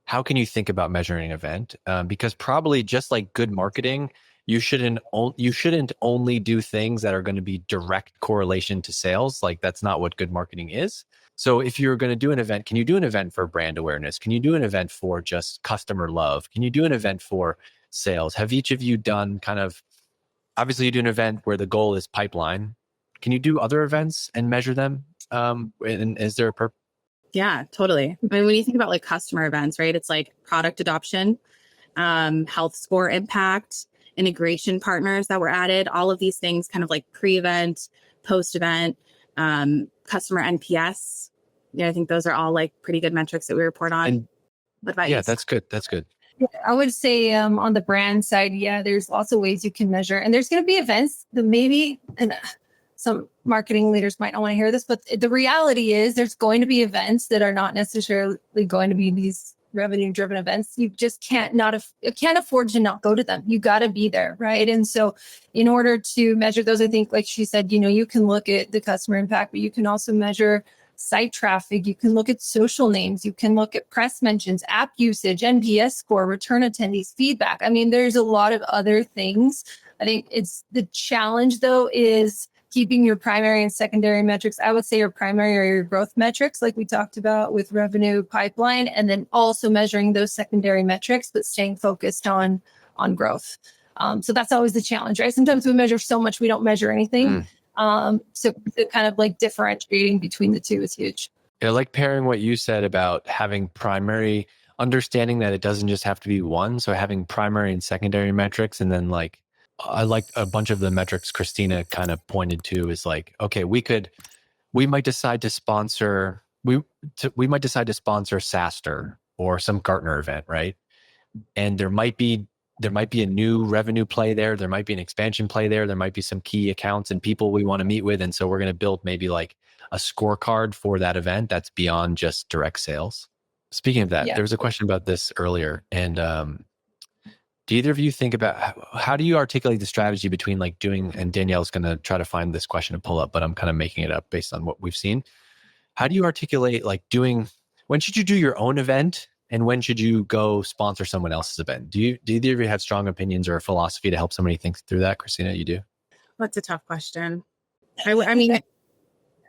Speaker 3: How can you think about measuring an event? Because probably just like good marketing, you shouldn't only do things that are going to be direct correlation to sales. Like that's not what good marketing is. So if you're going to do an event, can you do an event for brand awareness? Can you do an event for just customer love? Can you do an event for sales? Have each of you done kind of, obviously you do an event where the goal is pipeline. Can you do other events and measure them? And is there a purpose?
Speaker 1: Yeah, totally. I mean, when you think about like customer events, right? It's like product adoption, health score impact, integration partners that were added, all of these things kind of like pre-event, post-event, customer NPS. Yeah, I think those are all like pretty good metrics that we report on.
Speaker 3: And
Speaker 1: what about
Speaker 3: yeah,
Speaker 1: you?
Speaker 3: that's good. That's good.
Speaker 2: Yeah, I would say on the brand side, yeah, there's lots of ways you can measure. And there's going to be events that maybe, and some marketing leaders might not want to hear this, but the reality is there's going to be events that are not necessarily going to be these revenue driven events. You just can't afford to not go to them. You got to be there, right? And so in order to measure those, I think, like she said, you can look at the customer impact, but you can also measure site traffic. You can look at social names. You can look at press mentions, app usage, NPS score, return attendees, feedback. I mean, there's a lot of other things. I think it's the challenge, though, is keeping your primary and secondary metrics. I would say your primary are your growth metrics, like we talked about with revenue pipeline, and then also measuring those secondary metrics, but staying focused on growth. So that's always the challenge, right? Sometimes we measure so much, we don't measure anything. So the kind of like differentiating between the two is huge.
Speaker 3: I like pairing what you said about having primary, understanding that it doesn't just have to be one. So having primary and secondary metrics. And then like, I like a bunch of the metrics Kristina kind of pointed to is like, okay, we might decide to sponsor, we might decide to sponsor SaaStr or some Gartner event, right? And there might be a new revenue play there. There might be an expansion play there. There might be some key accounts and people we want to meet with. And so we're going to build maybe like a scorecard for that event that's beyond just direct sales. Speaking of that, there was a question about this earlier. And do either of you think about how do you articulate the strategy between like doing, and Danielle's going to try to find this question to pull up, but I'm kind of making it up based on what we've seen. How do you articulate like when should you do your own event? And when should you go sponsor someone else's event? Do either of you have strong opinions or a philosophy to help somebody think through that? Kristina, you do?
Speaker 1: That's a tough question. I mean,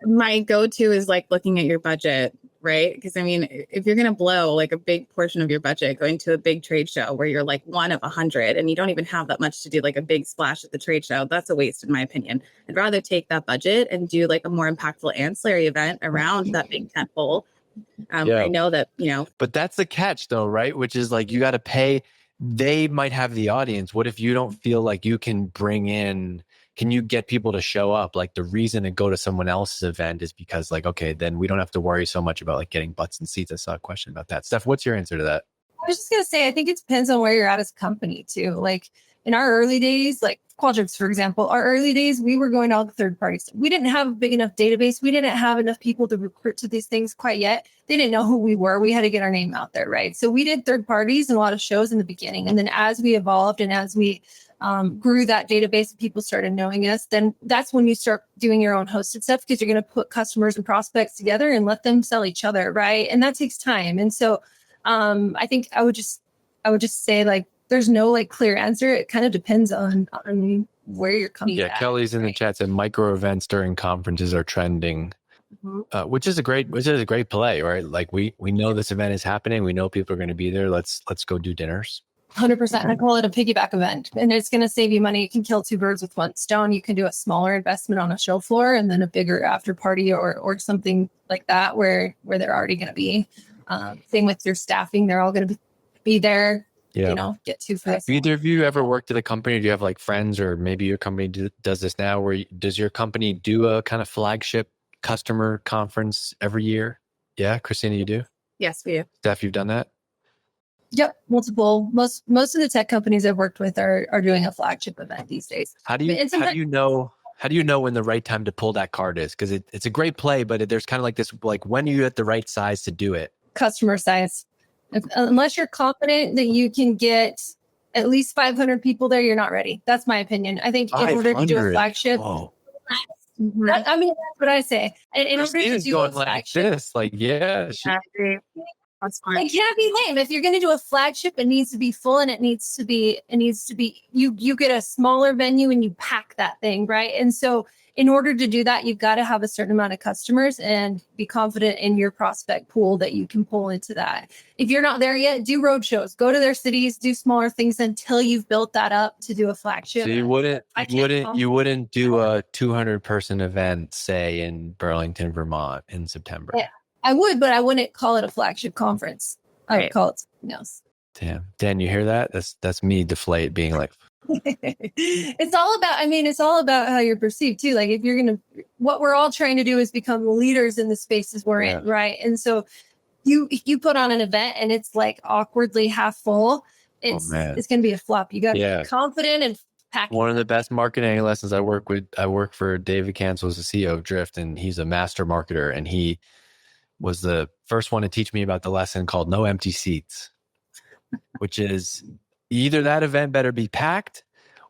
Speaker 1: my go-to is like looking at your budget, right? Because I mean, if you're going to blow like a big portion of your budget going to a big trade show where you're like one of 100 and you don't even have that much to do like a big splash at the trade show, that's a waste in my opinion. I'd rather take that budget and do like a more impactful ancillary event around that big tentpole. I know that,
Speaker 3: But that's the catch though, right? Which is like, you got to pay, they might have the audience. What if you don't feel like you can can you get people to show up? Like the reason to go to someone else's event is because like, okay, then we don't have to worry so much about like getting butts and seats. I saw a question about that. Steph, what's your answer to that?
Speaker 2: I was just going to say, I think it depends on where you're at as a company too. Like in our early days, like Qualtrics, for example, our early days, we were going to all the third parties. We didn't have a big enough database. We didn't have enough people to recruit to these things quite yet. They didn't know who we were. We had to get our name out there, right? So we did third parties and a lot of shows in the beginning. And then as we evolved and as we grew that database and people started knowing us, then that's when you start doing your own hosted stuff, because you're going to put customers and prospects together and let them sell each other, right? And that takes time. And so I think I would just say like, there's no like clear answer. It kind of depends on where you're coming.
Speaker 3: Yeah, Kelly's in the chat said micro events during conferences are trending, which is a great play, right? Like we know this event is happening. We know people are going to be there. Let's go do dinners.
Speaker 2: 100%. I call it a piggyback event, and it's going to save you money. You can kill two birds with one stone. You can do a smaller investment on a show floor and then a bigger after party or something like that where they're already going to be. Same with your staffing. They're all going to be there.
Speaker 3: Yeah.
Speaker 2: Get two for this.
Speaker 3: Have either of you ever worked at a company? Do you have like friends, or maybe your company does this now, where does your company do a kind of flagship customer conference every year? Yeah, Kristina, you do?
Speaker 1: Yes, we do.
Speaker 3: Steph, you've done that?
Speaker 2: Yep, multiple. Most of the tech companies I've worked with are doing a flagship event these days.
Speaker 3: How do you know when the right time to pull that card is? Because it's a great play, but there's kind of like this, like when are you at the right size to do it?
Speaker 2: Customer size. Unless you're confident that you can get at least 500 people there, you're not ready. That's my opinion. I think in order to do a flagship, I mean, that's what I say. In order to do
Speaker 3: going like this, like, yeah.
Speaker 1: That's fine.
Speaker 2: It can't be lame. If you're going to do a flagship, it needs to be full, and it needs to be, you get a smaller venue and you pack that thing, right? And so in order to do that, you've got to have a certain amount of customers and be confident in your prospect pool that you can pull into that. If you're not there yet, do road shows, go to their cities, do smaller things until you've built that up to do a flagship.
Speaker 3: So you wouldn't do a 200-person event, say in Burlington, Vermont in September.
Speaker 2: Yeah. I would, but I wouldn't call it a flagship conference. I would call it something else.
Speaker 3: Damn. Dan, you hear that? That's me deflate being like,
Speaker 2: it's all about how you're perceived too. Like what we're all trying to do is become leaders in the spaces we're in, right? And so you put on an event and it's like awkwardly half full, it's going to be a flop. You got to be confident and pack.
Speaker 3: One of the best marketing lessons I work for David Cancel, the CEO of Drift, and he's a master marketer, and he was the first one to teach me about the lesson called no empty seats, which is either that event better be packed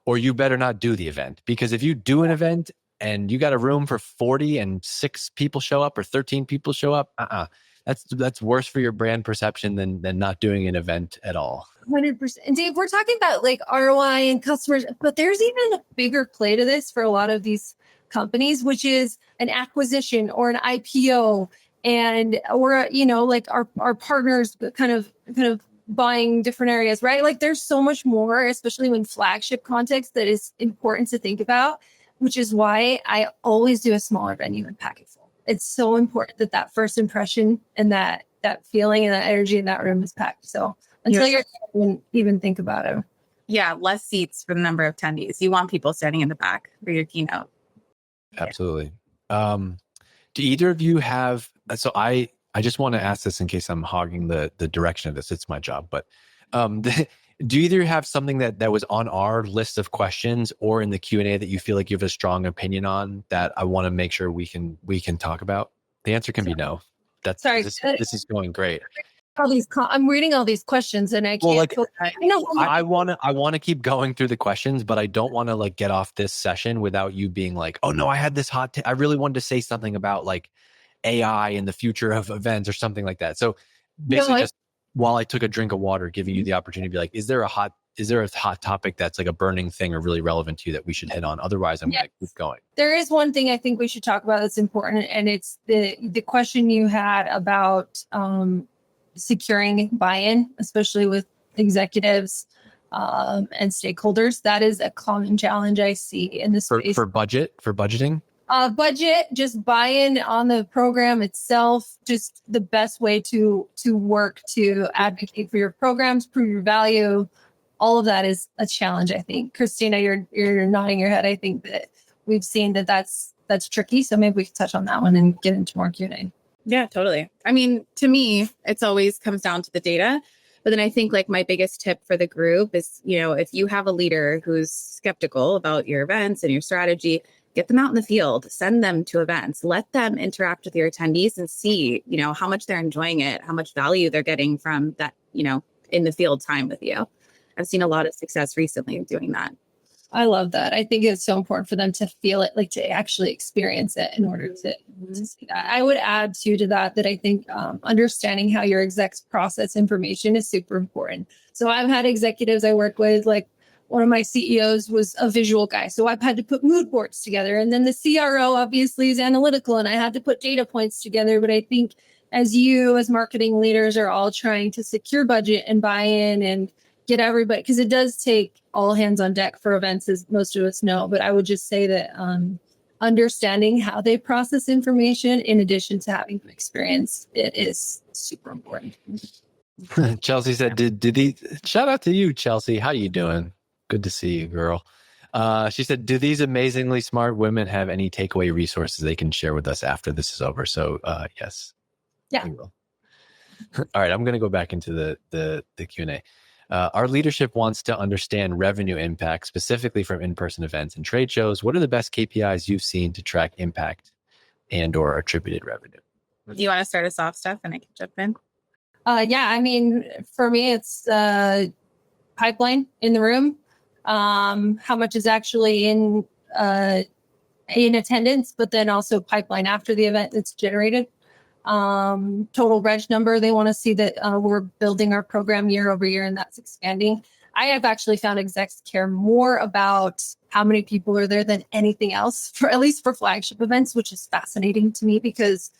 Speaker 3: or you better not do the event. Because if you do an event and you got a room for 40 and 6 people show up or 13 people show up, that's worse for your brand perception than not doing an event at all.
Speaker 2: 100%. And Dave, we're talking about like ROI and customers, but there's even a bigger play to this for a lot of these companies, which is an acquisition or an IPO. And or like our partners kind of buying different areas, right? Like there's so much more, especially when flagship context, that is important to think about, which is why I always do a smaller venue and pack it full. It's so important that first impression and that feeling and that energy in that room is packed. So until you're even think about it.
Speaker 1: Yeah, less seats for the number of attendees. You want people standing in the back for your keynote.
Speaker 3: Absolutely. Do either of you have, so I just want to ask this in case I'm hogging the direction of this. It's my job, but do either have something that was on our list of questions or in the Q&A that you feel like you have a strong opinion on that I want to make sure we can talk about? The answer can be no. This is going great.
Speaker 2: I'm reading all these questions and I can't.
Speaker 3: I want to keep going through the questions, but I don't want to like get off this session without you being like, oh no, I had this I really wanted to say something about like AI and the future of events or something like that. So basically, just while I took a drink of water, giving you the opportunity to be like, is there a hot topic that's like a burning thing or really relevant to you that we should hit on? Otherwise, I'm going to keep going.
Speaker 2: There is one thing I think we should talk about that's important, and it's the question you had about securing buy-in, especially with executives and stakeholders. That is a common challenge I see in this space.
Speaker 3: For budgeting?
Speaker 2: Budget, just buy-in on the program itself, just the best way to work to advocate for your programs, prove your value. All of that is a challenge, I think. Kristina, you're nodding your head. I think that we've seen that's tricky. So maybe we can touch on that one and get into more Q&A.
Speaker 1: Yeah, totally. I mean, to me, it's always comes down to the data. But then I think like my biggest tip for the group is, if you have a leader who's skeptical about your events and your strategy, get them out in the field, send them to events, let them interact with your attendees and see, how much they're enjoying it, how much value they're getting from that, in the field time with you. I've seen a lot of success recently doing that.
Speaker 2: I love that. I think it's so important for them to feel it, like to actually experience it in order to see that. I would add to that I think understanding how your execs process information is super important. So I've had executives I work with, like one of my CEOs was a visual guy. So I've had to put mood boards together. And then the CRO obviously is analytical and I had to put data points together. But I think as marketing leaders are all trying to secure budget and buy in and get everybody, because it does take all hands on deck for events, as most of us know. But I would just say that understanding how they process information, in addition to having experience, it is super important.
Speaker 3: Chelsea said, "Did he?" Shout out to you, Chelsea. How you doing? Good to see you, girl. She said, "Do these amazingly smart women have any takeaway resources they can share with us after this is over?" So, yes.
Speaker 2: Yeah.
Speaker 3: We will. All right, I'm going to go back into the Q&A. Our leadership wants to understand revenue impact, specifically from in-person events and trade shows. What are the best KPIs you've seen to track impact and or attributed revenue?
Speaker 1: Do you want to start us off, Steph, and I can jump in?
Speaker 2: Yeah, I mean, for me, it's pipeline in the room. How much is actually in attendance, but then also pipeline after the event that's generated. total reg number. They want to see that we're building our program year over year and that's expanding. I have actually found execs care more about how many people are there than anything else, for at least for flagship events, which is fascinating to me because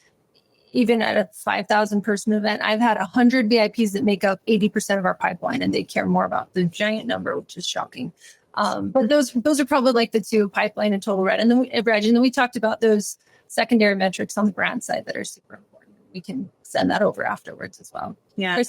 Speaker 2: even at a 5,000 person event, I've had 100 VIPs that make up 80% of our pipeline, and they care more about the giant number, which is shocking. But those are probably like the two, pipeline and total reg. And then we talked about those secondary metrics on the brand side that are super important. We can send that over afterwards as well.
Speaker 1: Yeah,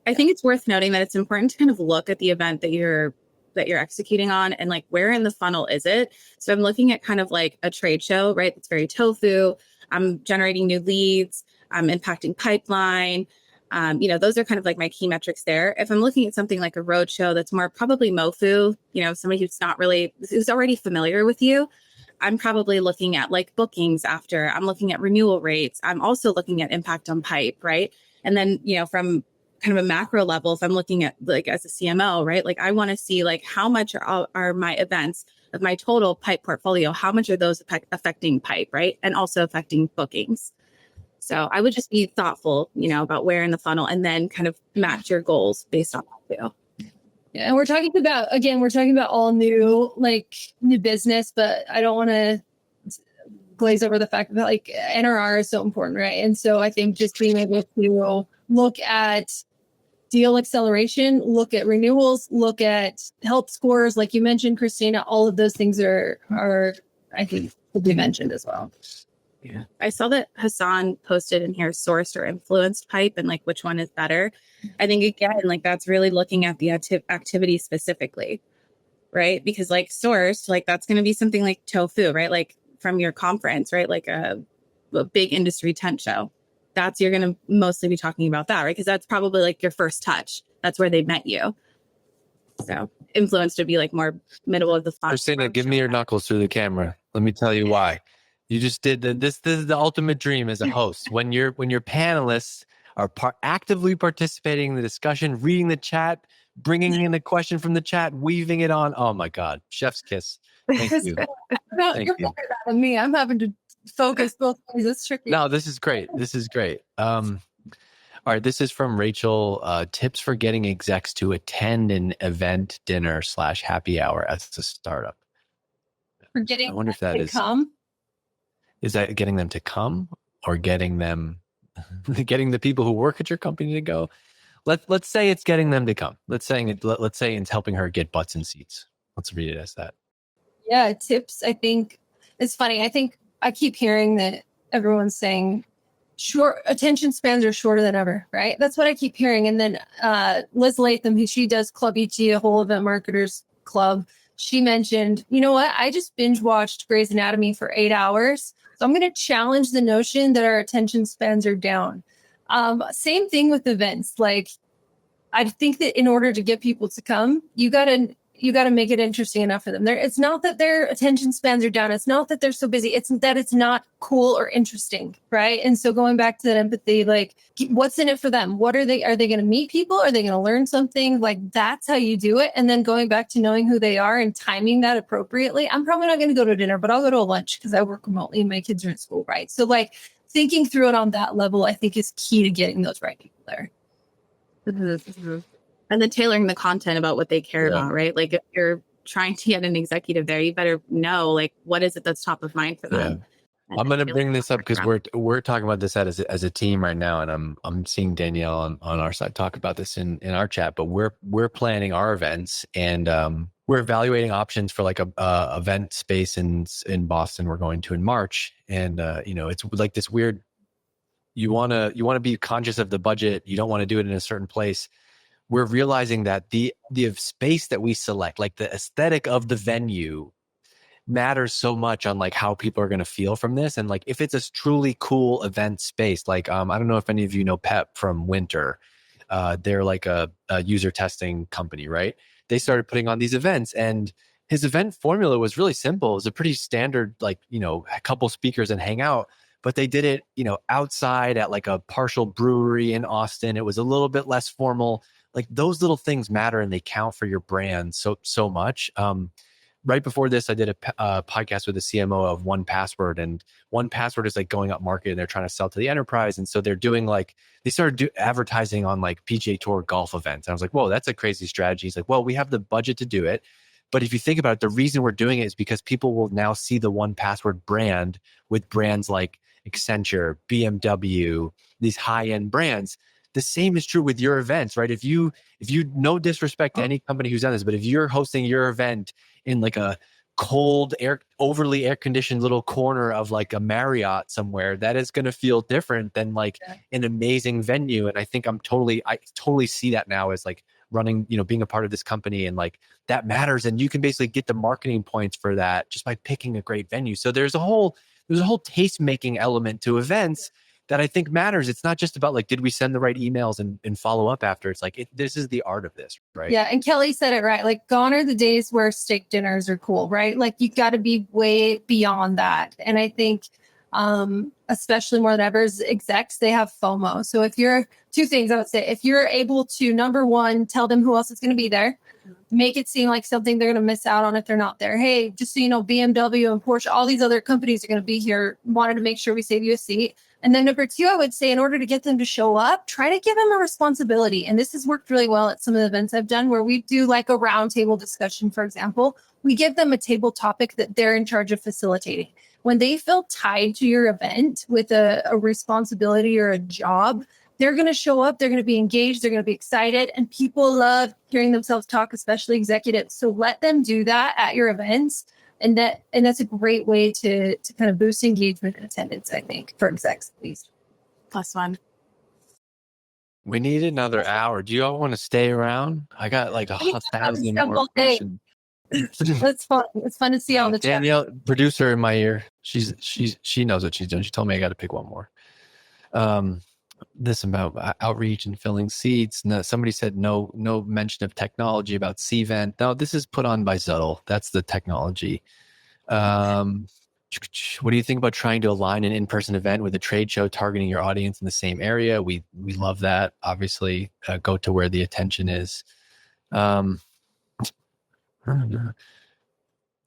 Speaker 1: I think it's worth noting that it's important to kind of look at the event that you're executing on and like where in the funnel is it. So I'm looking at kind of like a trade show, right? It's very tofu. I'm generating new leads. I'm impacting pipeline. Those are kind of like my key metrics there. If I'm looking at something like a road show that's more probably MoFu, somebody who's already familiar with you, I'm probably looking at like bookings after. I'm looking at renewal rates. I'm also looking at impact on pipe, right? And then, from kind of a macro level, if I'm looking at like as a CMO, right? Like I want to see like how much are my events of my total pipe portfolio, how much are those affecting pipe, right? And also affecting bookings. So I would just be thoughtful, about where in the funnel and then kind of match your goals based on that too.
Speaker 2: Yeah, and we're talking about all new business, but I don't want to glaze over the fact that like NRR is so important, right? And so I think just being able to look at deal acceleration, look at renewals, look at help scores, like you mentioned, Kristina, all of those things are I think will be mentioned as well.
Speaker 1: Yeah. I saw that Hassan posted in here sourced or influenced pipe and like which one is better. I think again, like that's really looking at the activity specifically, right? Because like sourced, like that's going to be something like tofu, right? Like from your conference, right? Like a big industry tent show. You're going to mostly be talking about that, right? Because that's probably like your first touch. That's where they met you. So influenced would be like more middle of the funnel.
Speaker 3: Kristina, give me your knuckles through the camera. Let me tell you why. You just did this. This is the ultimate dream as a host. When your panelists are actively participating in the discussion, reading the chat, bringing in a question from the chat, weaving it on. Oh my God, chef's kiss. Thank you.
Speaker 2: No, you're better than me. I'm having to focus both ways. It's tricky.
Speaker 3: No, this is great. This is great. All right, this is from Rachel. Tips for getting execs to attend an event, dinner / happy hour as a startup.
Speaker 2: For getting
Speaker 3: I wonder if that is
Speaker 2: come.
Speaker 3: Is that getting them to come or getting the people who work at your company to go? Let's say it's getting them to come. Let's say it's helping her get butts in seats. Let's read it as that.
Speaker 2: Yeah, tips. I think it's funny. I think I keep hearing that everyone's saying short attention spans are shorter than ever, right? That's what I keep hearing. And then Liz Latham, she does Club ET, a whole event marketers club. She mentioned, you know what? I just binge watched Grey's Anatomy for 8 hours. So I'm going to challenge the notion that our attention spans are down. Same thing with events. Like, I think that in order to get people to come, you got to make it interesting enough for them. It's not that their attention spans are down. It's not that they're so busy. It's that it's not cool or interesting, right? And so going back to that empathy, like what's in it for them? Are they going to meet people? Are they going to learn something? Like that's how you do it. And then going back to knowing who they are and timing that appropriately. I'm probably not going to go to dinner, but I'll go to a lunch because I work remotely and my kids are in school, right? So like thinking through it on that level, I think is key to getting those right people there.
Speaker 1: Mm-hmm. And then tailoring the content about what they care about, right? Like if you're trying to get an executive there, you better know like what is it that's top of mind for them.
Speaker 3: Yeah. I'm going to bring this up because we're talking about this as a team right now, and I'm seeing Danielle on our side talk about this in our chat. But we're planning our events, and we're evaluating options for like a event space in Boston. We're going to in March, and it's like this weird. You want to be conscious of the budget. You don't want to do it in a certain place. We're realizing that the space that we select, like the aesthetic of the venue, matters so much on like how people are going to feel from this. And like if it's a truly cool event space, like I don't know if any of you know Pep from Winter. They're like a user testing company, right? They started putting on these events, and his event formula was really simple. It was a pretty standard, like, a couple speakers and hang out. But they did it, outside at like a partial brewery in Austin. It was a little bit less formal. Like those little things matter and they count for your brand so much. right before this, I did a podcast with the CMO of 1Password, and 1Password is like going up market and they're trying to sell to the enterprise. And so they're doing like, they started advertising on like PGA Tour golf events. And I was like, whoa, that's a crazy strategy. He's like, well, we have the budget to do it. But if you think about it, the reason we're doing it is because people will now see the 1Password brand with brands like Accenture, BMW, these high-end brands. The same is true with your events, right? If you, no disrespect to any company who's done this, but if you're hosting your event in like a cold, overly air conditioned little corner of like a Marriott somewhere, that is going to feel different than like an amazing venue. And I think I totally see that now as like running, being a part of this company, and like that matters. And you can basically get the marketing points for that just by picking a great venue. So there's a whole taste making element to events that I think matters. It's not just about like, did we send the right emails and follow up after? It's like, this is the art of this, right?
Speaker 2: Yeah. And Kelly said it right. Like, gone are the days where steak dinners are cool, right? Like, you got to be way beyond that. And I think, especially more than ever, as execs, they have FOMO. So two things I would say, if you're able to, number one, tell them who else is going to be there, make it seem like something they're going to miss out on if they're not there. Hey, just so you know, BMW and Porsche, all these other companies are going to be here. Wanted to make sure we save you a seat. And then number two, I would say, in order to get them to show up, try to give them a responsibility. And this has worked really well at some of the events I've done, where we do like a roundtable discussion, for example. We give them a table topic that they're in charge of facilitating. When they feel tied to your event with a responsibility or a job, they're going to show up, they're going to be engaged, they're going to be excited, and people love hearing themselves talk, especially executives. So let them do that at your events. And that's a great way to kind of boost engagement and attendance, I think, for execs at least.
Speaker 1: +1.
Speaker 3: We need another hour. Do you all want to stay around? I got like 1,000 more questions.
Speaker 2: That's fun. It's fun to see all the chat.
Speaker 3: Danielle, producer in my ear, she knows what she's doing. She told me I got to pick one more. This about outreach and filling seats. No, somebody said no mention of technology about Cvent. No, this is put on by Zuddl. That's the technology. What do you think about trying to align an in-person event with a trade show targeting your audience in the same area? We love that. Obviously, go to where the attention is.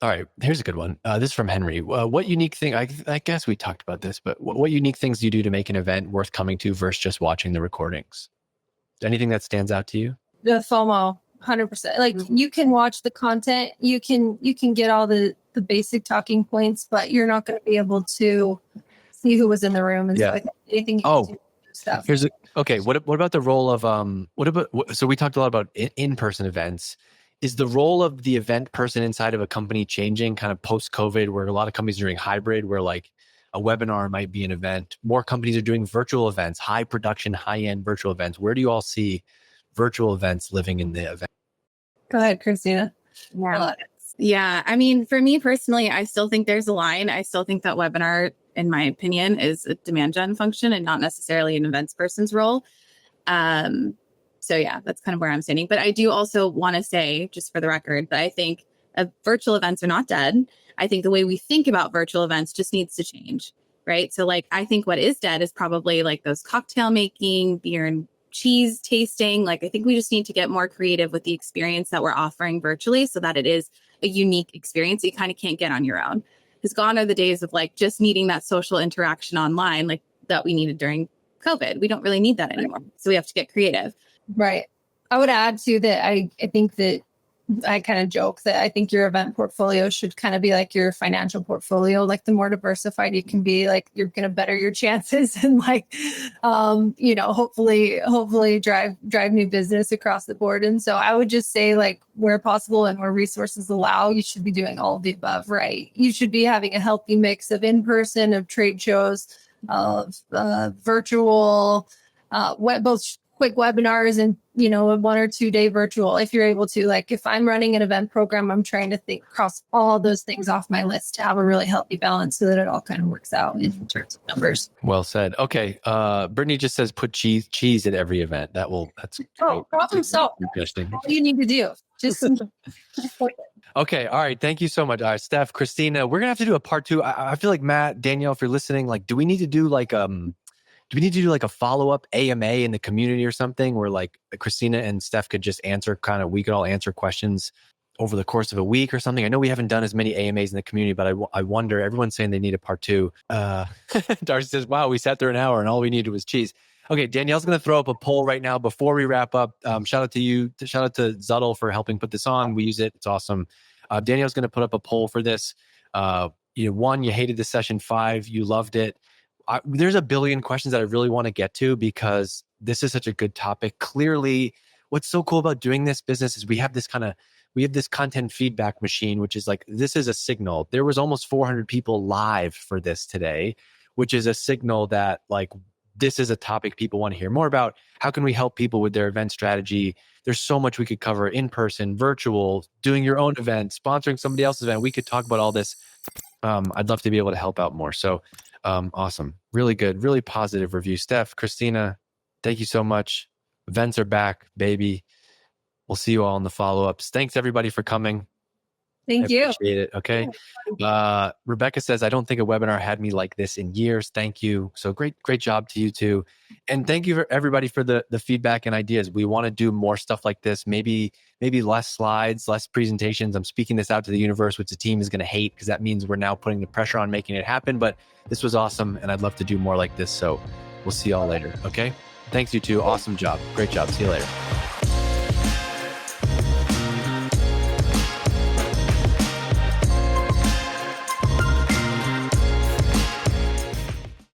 Speaker 3: All right, here's a good one. This is from Henry. What unique thing, I guess we talked about this, but what unique things do you do to make an event worth coming to versus just watching the recordings? Anything that stands out to you?
Speaker 2: The FOMO, 100%. Like, you can watch the content, you can get all the basic talking points, but you're not going to be able to see who was in the room and stuff like that. Anything you can do stuff.
Speaker 3: Okay. What about the role of so we talked a lot about in-person events. Is the role of the event person inside of a company changing kind of post-COVID, where a lot of companies are doing hybrid, where like a webinar might be an event? More companies are doing virtual events, high production, high-end virtual events. Where do you all see virtual events living in the event?
Speaker 2: Go ahead, Kristina.
Speaker 1: Yeah. I mean, for me personally, I still think there's a line. I still think that webinar, in my opinion, is a demand gen function and not necessarily an events person's role. So yeah, that's kind of where I'm standing. But I do also want to say, just for the record, that I think virtual events are not dead. I think the way we think about virtual events just needs to change, right? So like, I think what is dead is probably like those cocktail making, beer and cheese tasting. Like, I think we just need to get more creative with the experience that we're offering virtually, so that it is a unique experience that you kind of can't get on your own. Because gone are the days of like just needing that social interaction online, like that we needed during COVID. We don't really need that anymore. So we have to get creative.
Speaker 2: Right. I would add to that. I think that I kind of joke that I think your event portfolio should kind of be like your financial portfolio. Like, the more diversified you can be, like, you're going to better your chances and like, hopefully drive new business across the board. And so I would just say, like, where possible and where resources allow, you should be doing all of the above, right? You should be having a healthy mix of in-person, of trade shows, of virtual, both quick webinars and, a 1 or 2 day virtual, if you're able to. Like, if I'm running an event program, I'm trying to cross all those things off my list to have a really healthy balance so that it all kind of works out in terms of numbers.
Speaker 3: Well said. Okay. Brittany just says put cheese at every event. That's
Speaker 2: problem solved.
Speaker 3: Interesting.
Speaker 2: All you need to do, just
Speaker 3: Okay. All right. Thank you so much. All right, Steph, Kristina, we're gonna have to do a part 2. I feel like, Matt, Danielle, if you're listening, like, do we need to do like a follow-up AMA in the community or something where like Kristina and Steph could just answer we could all answer questions over the course of a week or something. I know we haven't done as many AMAs in the community, but I wonder, everyone's saying they need a part 2. Darcy says, wow, we sat there an hour and all we needed was cheese. Okay, Danielle's going to throw up a poll right now before we wrap up. Shout out to you. Shout out to Zuddl for helping put this on. We use it. It's awesome. Danielle's going to put up a poll for this. 1, you hated this session. 5, you loved it. There's a billion questions that I really want to get to because this is such a good topic. Clearly, what's so cool about doing this business is we have this content feedback machine, which is like, this is a signal. There was almost 400 people live for this today, which is a signal that like, this is a topic people want to hear more about. How can we help people with their event strategy? There's so much we could cover: in person, virtual, doing your own event, sponsoring somebody else's event. We could talk about all this. I'd love to be able to help out more. So awesome. Really good, really positive review. Steph, Kristina, thank you so much. Events are back, baby. We'll see you all in the follow-ups. Thanks everybody for coming.
Speaker 2: Thank you.
Speaker 3: Appreciate it. Okay. Rebecca says, I don't think a webinar had me like this in years. Thank you. So great job to you too. And thank you for everybody for the feedback and ideas. We want to do more stuff like this. Maybe less slides, less presentations. I'm speaking this out to the universe, which the team is going to hate because that means we're now putting the pressure on making it happen. But this was awesome. And I'd love to do more like this. So we'll see y'all later. Okay. Thanks you two. Awesome job. Great job. See you later.